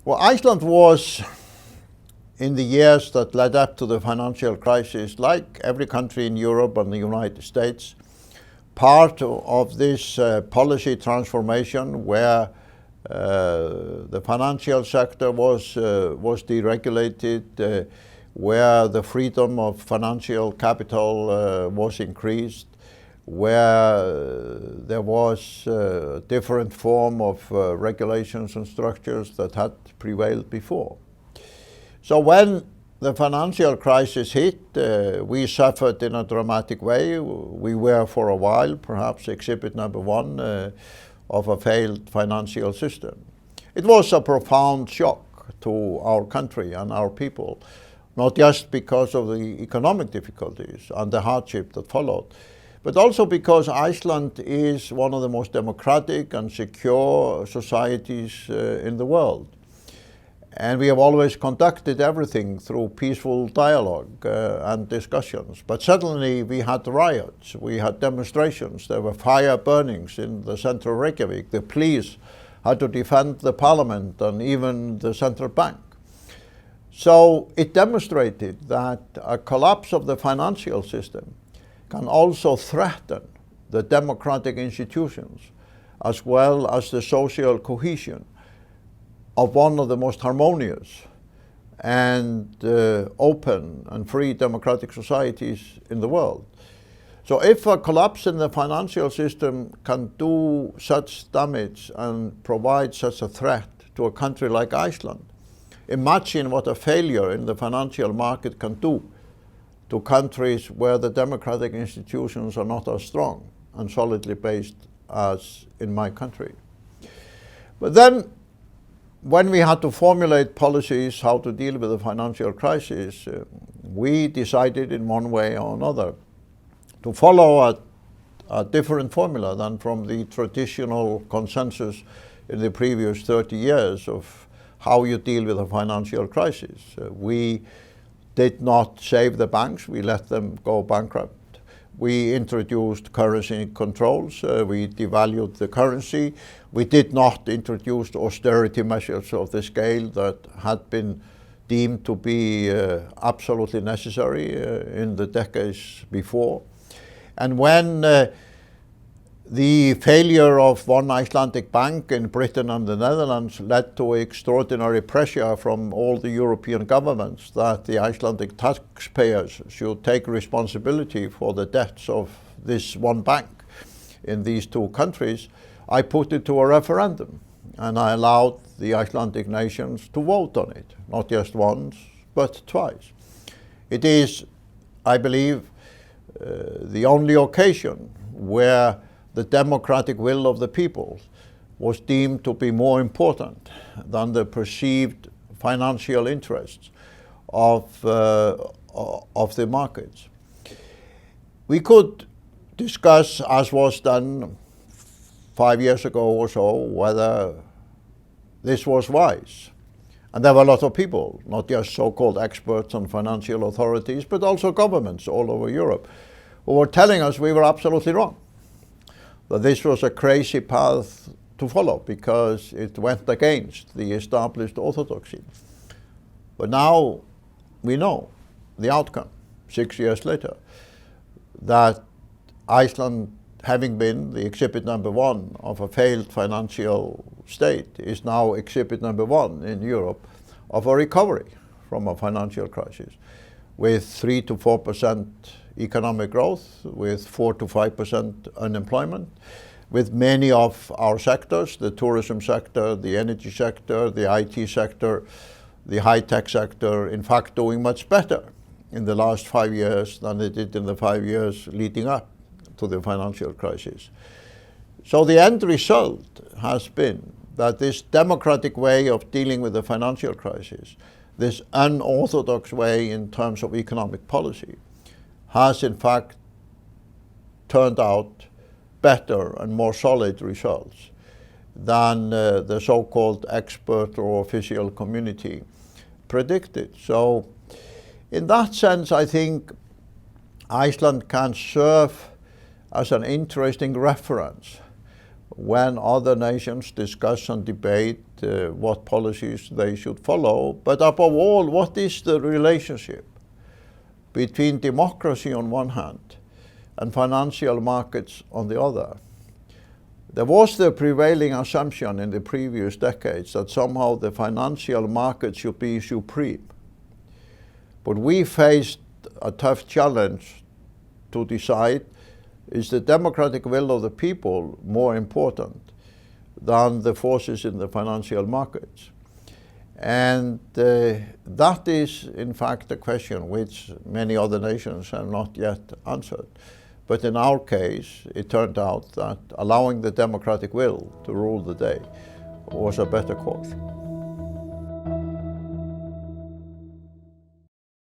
Well, Iceland was, in the years that led up to the financial crisis, like every country in Europe and the United States, part of this policy transformation where the financial sector was deregulated, where the freedom of financial capital was increased, where there was a different form of regulations and structures that had prevailed before. So when the financial crisis hit, we suffered in a dramatic way. We were for a while perhaps exhibit number one of a failed financial system. It was a profound shock to our country and our people, not just because of the economic difficulties and the hardship that followed, but also because Iceland is one of the most democratic and secure societies in the world. And we have always conducted everything through peaceful dialogue and discussions. But suddenly we had riots, we had demonstrations, there were fire burnings in the center of Reykjavik. The police had to defend the parliament and even the central bank. So it demonstrated that a collapse of the financial system can also threaten the democratic institutions as well as the social cohesion of one of the most harmonious and open and free democratic societies in the world. So if a collapse in the financial system can do such damage and provide such a threat to a country like Iceland, imagine what a failure in the financial market can do to countries where the democratic institutions are not as strong and solidly based as in my country. But then, when we had to formulate policies how to deal with the financial crisis, we decided in one way or another to follow a different formula than from the traditional consensus in the previous 30 years of how you deal with a financial crisis. We did not save the banks, we let them go bankrupt. We introduced currency controls, we devalued the currency. We did not introduce austerity measures of the scale that had been deemed to be absolutely necessary in the decades before. And when the failure of one Icelandic bank in Britain and the Netherlands led to extraordinary pressure from all the European governments that the Icelandic taxpayers should take responsibility for the debts of this one bank in these two countries, I put it to a referendum and I allowed the Icelandic nations to vote on it, not just once, but twice. It is, I believe, the only occasion where the democratic will of the people was deemed to be more important than the perceived financial interests of the markets. We could discuss, as was done 5 years ago or so, whether this was wise. And there were a lot of people, not just so-called experts and financial authorities, but also governments all over Europe, who were telling us we were absolutely wrong, that this was a crazy path to follow because it went against the established orthodoxy. But now we know the outcome, 6 years later, that Iceland, having been the exhibit number one of a failed financial state, is now exhibit number one in Europe of a recovery from a financial crisis, with 3 to 4% economic growth, with 4 to 5% unemployment, with many of our sectors, the tourism sector, the energy sector, the IT sector, the high-tech sector, in fact doing much better in the last 5 years than they did in the 5 years leading up to the financial crisis. So the end result has been that this democratic way of dealing with the financial crisis, this unorthodox way in terms of economic policy, has in fact turned out better and more solid results than the so-called expert or official community predicted. So in that sense, I think Iceland can serve as an interesting reference when other nations discuss and debate what policies they should follow, but above all, what is the relationship between democracy on one hand and financial markets on the other. There was the prevailing assumption in the previous decades that somehow the financial market should be supreme. But we faced a tough challenge to decide, is the democratic will of the people more important than the forces in the financial markets? And that is, in fact, a question which many other nations have not yet answered. But in our case, it turned out that allowing the democratic will to rule the day was a better course.